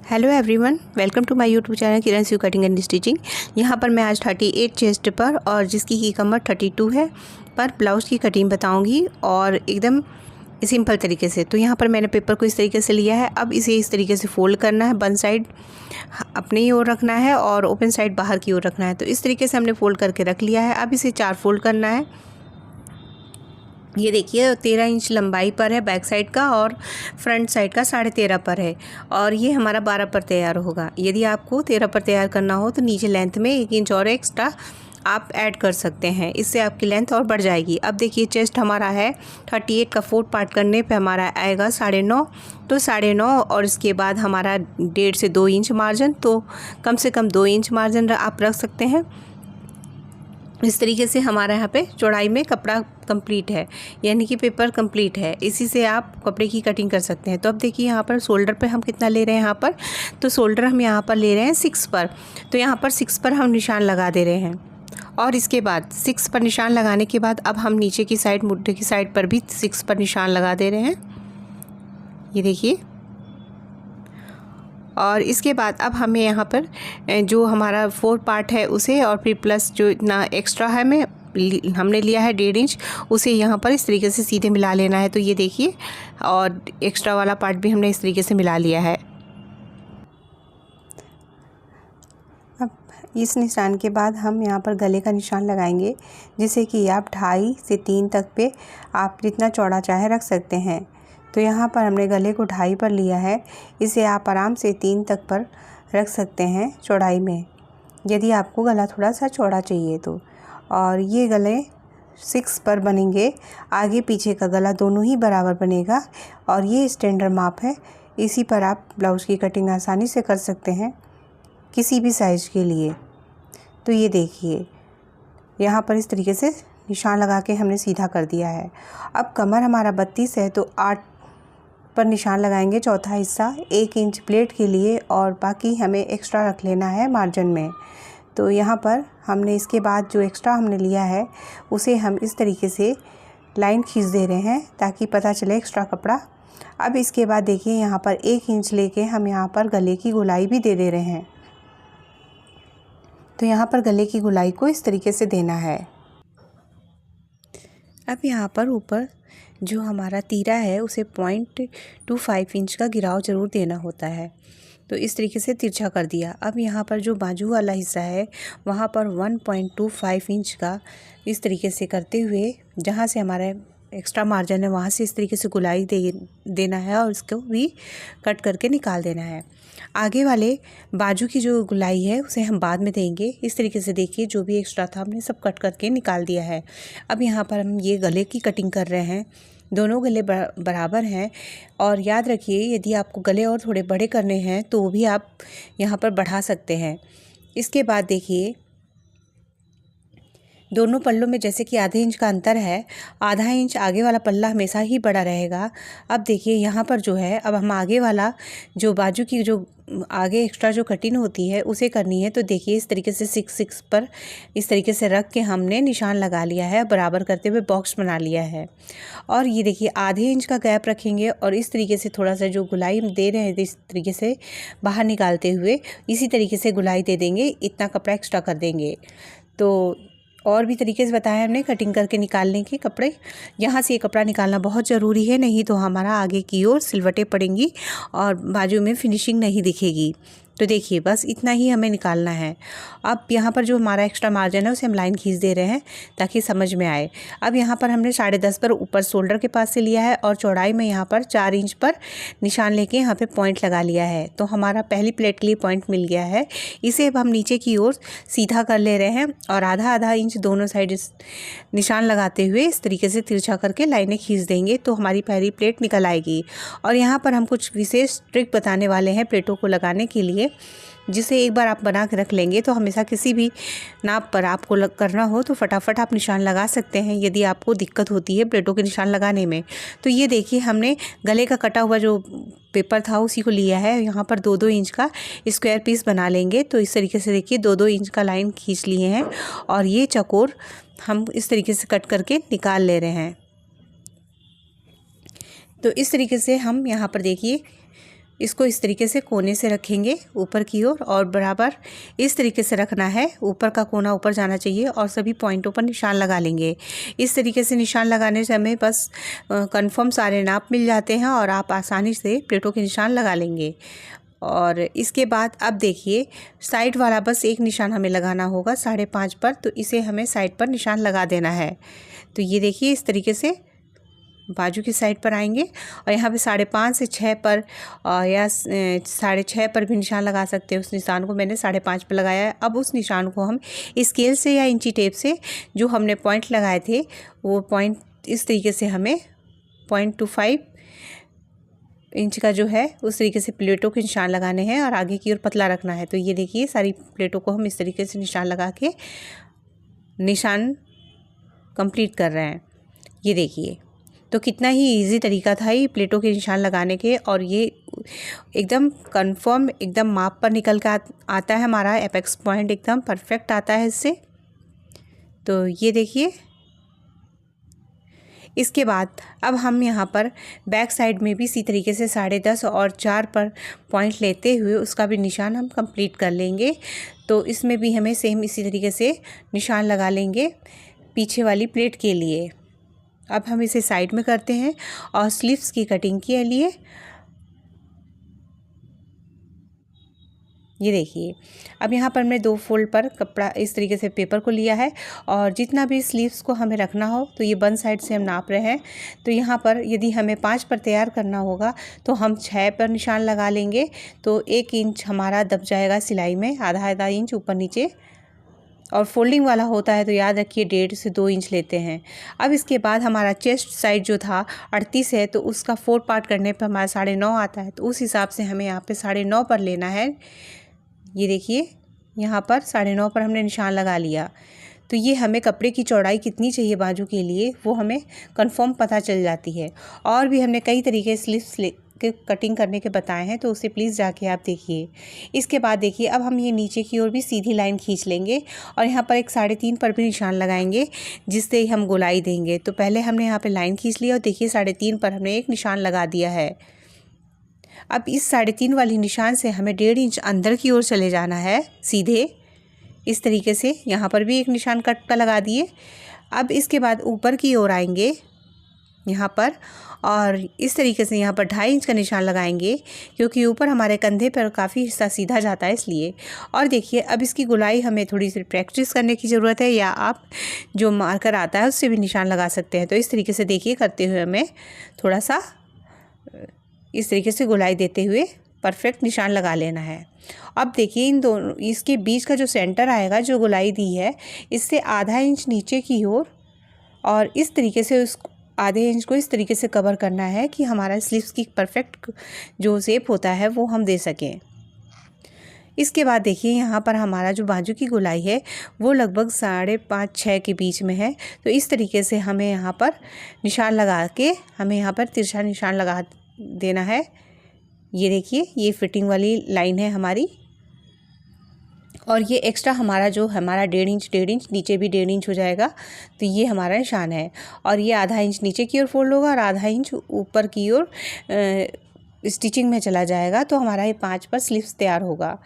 Hello everyone, welcome to my YouTube channel Kiran you cutting and stitching. यहाँ पर मैं आज 38 चेस्ट पर और जिसकी की कमर 32 है पर ब्लाउज़ की कटिंग बताऊँगी और एकदम सिंपल तरीके से। तो यहाँ पर मैंने पेपर को इस तरीके से लिया है। अब इसे इस तरीके से फोल्ड करना है, वन साइड अपने ही ओर रखना है और ओपन साइड बाहर की ओर रखना है। तो इस तरीके से हमने फोल्ड करके रख लिया है। अब इसे 4 फोल्ड करना है। ये देखिए 13 इंच लंबाई पर है बैक साइड का और फ्रंट साइड का 13.5 पर है और ये हमारा 12 पर तैयार होगा। यदि आपको 13 पर तैयार करना हो तो नीचे लेंथ में 1 इंच और एक्स्ट्रा आप ऐड कर सकते हैं, इससे आपकी लेंथ और बढ़ जाएगी। अब देखिए चेस्ट हमारा है 38 का 4 पार्ट करने पे हमारा आएगा 9.5, तो 9.5 और इसके बाद हमारा 1.5 से 2 इंच मार्जिन, तो कम से कम 2 इंच मार्जिन आप रख सकते हैं। इस तरीके से हमारा यहाँ पे चौड़ाई में कपड़ा कंप्लीट है, यानी कि पेपर कंप्लीट है। इसी से आप कपड़े की कटिंग कर सकते हैं। तो अब देखिए यहाँ पर शोल्डर पे हम कितना ले रहे हैं। यहाँ पर तो शोल्डर हम यहाँ पर ले रहे हैं 6 पर, तो यहाँ पर 6 पर हम निशान लगा दे रहे हैं और इसके बाद 6 पर निशान लगाने के बाद अब हम नीचे की साइड, मुड्ढे की साइड पर भी 6 पर निशान लगा दे रहे हैं। ये देखिए, और इसके बाद अब हमें यहाँ पर जो हमारा 4 पार्ट है उसे और फिर प्लस जो इतना एक्स्ट्रा है हमने लिया है 1.5 इंच, उसे यहाँ पर इस तरीके से सीधे मिला लेना है। तो ये देखिए, और एक्स्ट्रा वाला पार्ट भी हमने इस तरीके से मिला लिया है। अब इस निशान के बाद हम यहाँ पर गले का निशान लगाएंगे, जिसे कि आप 2.5 से 3 तक पे आप जितना चौड़ा चाहे रख सकते हैं। तो यहाँ पर हमने गले को 2.5 पर लिया है, इसे आप आराम से 3 तक पर रख सकते हैं चौड़ाई में, यदि आपको गला थोड़ा सा चौड़ा चाहिए तो। और ये गले 6 पर बनेंगे, आगे पीछे का गला दोनों ही बराबर बनेगा और ये स्टैंडर्ड माप है। इसी पर आप ब्लाउज़ की कटिंग आसानी से कर सकते हैं किसी भी साइज़ के लिए। तो ये देखिए, यहाँ पर इस तरीके से निशान लगा के हमने सीधा कर दिया है। अब कमर हमारा 32 है तो 8 पर निशान लगाएंगे, चौथा हिस्सा 1 इंच प्लेट के लिए और बाकी हमें एक्स्ट्रा रख लेना है मार्जिन में। तो यहाँ पर हमने इसके बाद जो एक्स्ट्रा हमने लिया है उसे हम इस तरीके से लाइन खींच दे रहे हैं ताकि पता चले एक्स्ट्रा कपड़ा। अब इसके बाद देखिए यहाँ पर 1 इंच लेके हम यहाँ पर गले की गोलाई भी दे दे रहे हैं। तो यहाँ पर गले की गोलाई को इस तरीके से देना है। अब यहाँ पर ऊपर जो हमारा तीरा है उसे 0.25 इंच का गिराव ज़रूर देना होता है। तो इस तरीके से तिरछा कर दिया। अब यहाँ पर जो बाजू वाला हिस्सा है वहाँ पर 1.25 इंच का इस तरीके से करते हुए, जहाँ से हमारा एक्स्ट्रा मार्जिन है वहाँ से इस तरीके से गोलाई देना है और इसको भी कट करके निकाल देना है। आगे वाले बाजू की जो गोलाई है उसे हम बाद में देंगे। इस तरीके से देखिए, जो भी एक्स्ट्रा था हमने सब कट करके निकाल दिया है। अब यहाँ पर हम ये गले की कटिंग कर रहे हैं। दोनों गले बराबर हैं और याद रखिए, यदि आपको गले और थोड़े बड़े करने हैं तो भी आप यहाँ पर बढ़ा सकते हैं। इसके बाद देखिए, दोनों पल्लों में जैसे कि आधे इंच का अंतर है, आधा इंच आगे वाला पल्ला हमेशा ही बड़ा रहेगा। अब देखिए यहाँ पर जो है, अब हम आगे वाला जो बाजू की जो आगे एक्स्ट्रा जो कटिंग होती है उसे करनी है। तो देखिए इस तरीके से 6 पर इस तरीके से रख के हमने निशान लगा लिया है, बराबर करते हुए बॉक्स बना लिया है। और ये देखिए आधे इंच का गैप रखेंगे और इस तरीके से थोड़ा सा जो गुलाई हम दे रहे हैं इस तरीके से बाहर निकालते हुए इसी तरीके से गुलाई दे देंगे, इतना कपड़ा एक्स्ट्रा कर देंगे। तो और भी तरीके से बताया हमने कटिंग करके निकालने के कपड़े। यहाँ से ये कपड़ा निकालना बहुत ज़रूरी है, नहीं तो हमारा आगे की ओर सिलवटें पड़ेंगी और बाजू में फिनिशिंग नहीं दिखेगी। तो देखिए बस इतना ही हमें निकालना है। अब यहाँ पर जो हमारा एक्स्ट्रा मार्जिन है उसे हम लाइन खींच दे रहे हैं ताकि समझ में आए। अब यहाँ पर हमने 10.5 पर ऊपर शोल्डर के पास से लिया है और चौड़ाई में यहाँ पर 4 इंच पर निशान लेके यहाँ पे पॉइंट लगा लिया है। तो हमारा पहली प्लेट के लिए पॉइंट मिल गया है। इसे अब हम नीचे की ओर सीधा कर ले रहे हैं और आधा इंच दोनों साइड निशान लगाते हुए इस तरीके से तिरछा करके लाइनें खींच देंगे तो हमारी पहली प्लेट निकल आएगी। और यहाँ पर हम कुछ विशेष ट्रिक बताने वाले हैं प्लेटों को लगाने के लिए, जिसे एक बार आप बना के रख लेंगे तो हमेशा किसी भी नाप पर आपको करना हो तो फटाफट आप निशान लगा सकते हैं। यदि आपको दिक्कत होती है प्लेटों के निशान लगाने में, तो ये देखिए हमने गले का कटा हुआ जो पेपर था उसी को लिया है। यहाँ पर 2-2 इंच का स्क्वायर पीस बना लेंगे। तो इस तरीके से देखिए 2-2 इंच का लाइन खींच लिए हैं और ये चौकोर हम इस तरीके से कट करके निकाल ले रहे हैं। तो इस तरीके से हम यहाँ पर देखिए इसको इस तरीके से कोने से रखेंगे ऊपर की ओर और बराबर इस तरीके से रखना है। ऊपर का कोना ऊपर जाना चाहिए और सभी पॉइंटों पर निशान लगा लेंगे। इस तरीके से निशान लगाने से हमें बस कंफर्म सारे नाप मिल जाते हैं और आप आसानी से प्लेटों के निशान लगा लेंगे। और इसके बाद अब देखिए साइड वाला बस एक निशान हमें लगाना होगा 5.5 पर, तो इसे हमें साइड पर निशान लगा देना है। तो ये देखिए इस तरीके से बाजू की साइड पर आएंगे और यहाँ पे 5.5 से 6 पर या 6.5 पर भी निशान लगा सकते हैं। उस निशान को मैंने 5.5 पर लगाया है। अब उस निशान को हम स्केल से या इंची टेप से जो हमने पॉइंट लगाए थे वो पॉइंट इस तरीके से हमें 0.25 इंच का जो है उस तरीके से प्लेटों के निशान लगाने हैं और आगे की ओर पतला रखना है। तो ये देखिए सारी प्लेटों को हम इस तरीके से निशान लगा के निशान कंप्लीट कर रहे हैं। ये देखिए तो कितना ही इजी तरीका था ये प्लेटों के निशान लगाने के, और ये एकदम कंफर्म एकदम माप पर निकल कर आता है। हमारा एपेक्स पॉइंट एकदम परफेक्ट आता है इससे। तो ये देखिए इसके बाद अब हम यहाँ पर बैक साइड में भी इसी तरीके से 10.5 और 4 पर पॉइंट लेते हुए उसका भी निशान हम कंप्लीट कर लेंगे। तो इसमें भी हमें सेम इसी तरीके से निशान लगा लेंगे पीछे वाली प्लेट के लिए। अब हम इसे साइड में करते हैं और स्लीव्स की कटिंग के लिए ये देखिए अब यहाँ पर मैं 2 फोल्ड पर कपड़ा इस तरीके से पेपर को लिया है और जितना भी स्लीव्स को हमें रखना हो तो ये बन साइड से हम नाप रहे हैं। तो यहाँ पर यदि हमें 5 पर तैयार करना होगा तो हम 6 पर निशान लगा लेंगे। तो 1 इंच हमारा दब जाएगा सिलाई में, आधा इंच ऊपर नीचे। और फोल्डिंग वाला होता है तो याद रखिए 1.5 से 2 इंच लेते हैं। अब इसके बाद हमारा चेस्ट साइड जो था 38 है तो उसका 4 पार्ट करने पर हमारा 9.5 आता है। तो उस हिसाब से हमें यहाँ पे 9.5 पर लेना है। ये देखिए यहाँ पर 9.5 पर हमने निशान लगा लिया। तो ये हमें कपड़े की चौड़ाई कितनी चाहिए बाजू के लिए वो हमें कंफर्म पता चल जाती है। और भी हमने कई तरीके स्लीव्स के कटिंग करने के बताए हैं तो उसे प्लीज़ जाके आप देखिए। इसके बाद देखिए अब हम ये नीचे की ओर भी सीधी लाइन खींच लेंगे और यहाँ पर एक 3.5 पर भी निशान लगाएंगे जिससे हम गोलाई देंगे। तो पहले हमने यहाँ पे लाइन खींच लिया और देखिए 3.5 पर हमने एक निशान लगा दिया है। अब इस 3.5 वाली निशान से हमें 1.5 इंच अंदर की ओर चले जाना है सीधे इस तरीके से। यहाँ पर भी एक निशान कट का लगा दिए। अब इसके बाद ऊपर की ओर आएंगे यहाँ पर और इस तरीके से यहाँ पर 2.5 इंच का निशान लगाएंगे क्योंकि ऊपर हमारे कंधे पर काफ़ी हिस्सा सीधा जाता है इसलिए। और देखिए अब इसकी गोलाई हमें थोड़ी सी प्रैक्टिस करने की ज़रूरत है, या आप जो मार्कर आता है उससे भी निशान लगा सकते हैं। तो इस तरीके से देखिए करते हुए हमें थोड़ा सा इस तरीके से गोलाई देते हुए परफेक्ट निशान लगा लेना है। अब देखिए इन दोनों इसके बीच का जो सेंटर आएगा जो गोलाई दी है इससे आधा इंच नीचे की ओर और इस तरीके से उस आधे इंच को इस तरीके से कवर करना है कि हमारा स्लीव्स की परफेक्ट जो शेप होता है वो हम दे सकें। इसके बाद देखिए यहाँ पर हमारा जो बाजू की गोलाई है वो लगभग 5.5-6 के बीच में है। तो इस तरीके से हमें यहाँ पर निशान लगा के हमें यहाँ पर तिरछा निशान लगा देना है। ये देखिए ये फिटिंग वाली लाइन है हमारी और ये एक्स्ट्रा हमारा जो हमारा 1.5 इंच नीचे भी 1.5 इंच हो जाएगा। तो ये हमारा निशान है और ये आधा इंच नीचे की ओर फोल्ड होगा और आधा इंच ऊपर की ओर स्टिचिंग में चला जाएगा। तो हमारा ये 5 पर स्लीव्स तैयार होगा।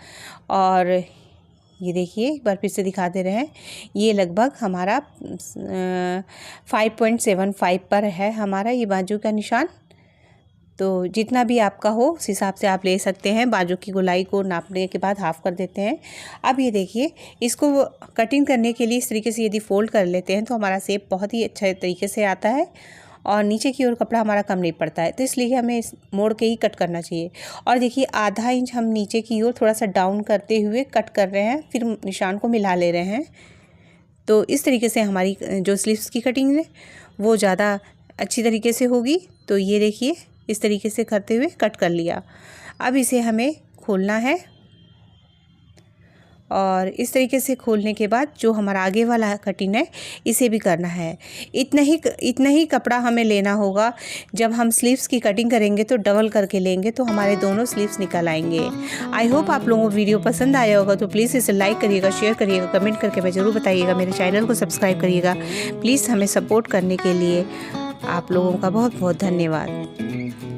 और ये देखिए एक बार फिर से दिखा दे रहे हैं, ये लगभग हमारा 5.75 पर है हमारा ये बाजू का निशान। तो जितना भी आपका हो उस हिसाब से आप ले सकते हैं। बाजू की गोलाई को नापने के बाद हाफ़ कर देते हैं। अब ये देखिए इसको कटिंग करने के लिए इस तरीके से यदि फोल्ड कर लेते हैं तो हमारा शेप बहुत ही अच्छे तरीके से आता है और नीचे की ओर कपड़ा हमारा कम नहीं पड़ता है। तो इसलिए हमें इस मोड़ के ही कट करना चाहिए। और देखिए आधा इंच हम नीचे की ओर थोड़ा सा डाउन करते हुए कट कर रहे हैं, फिर निशान को मिला ले रहे हैं। तो इस तरीके से हमारी जो स्लीव्स की कटिंग है वो ज़्यादा अच्छी तरीके से होगी। तो ये देखिए इस तरीके से करते हुए कट कर लिया। अब इसे हमें खोलना है और इस तरीके से खोलने के बाद जो हमारा आगे वाला कटिंग है इसे भी करना है। इतना ही कपड़ा हमें लेना होगा। जब हम स्लीव्स की कटिंग करेंगे तो डबल करके लेंगे तो हमारे दोनों स्लीव्स निकल आएंगे। आई होप आप लोगों को वीडियो पसंद आया होगा। तो प्लीज़ इसे लाइक करिएगा, शेयर करिएगा, कमेंट करके मैं ज़रूर बताइएगा। मेरे चैनल को सब्सक्राइब करिएगा। प्लीज़ हमें सपोर्ट करने के लिए आप लोगों का बहुत बहुत धन्यवाद।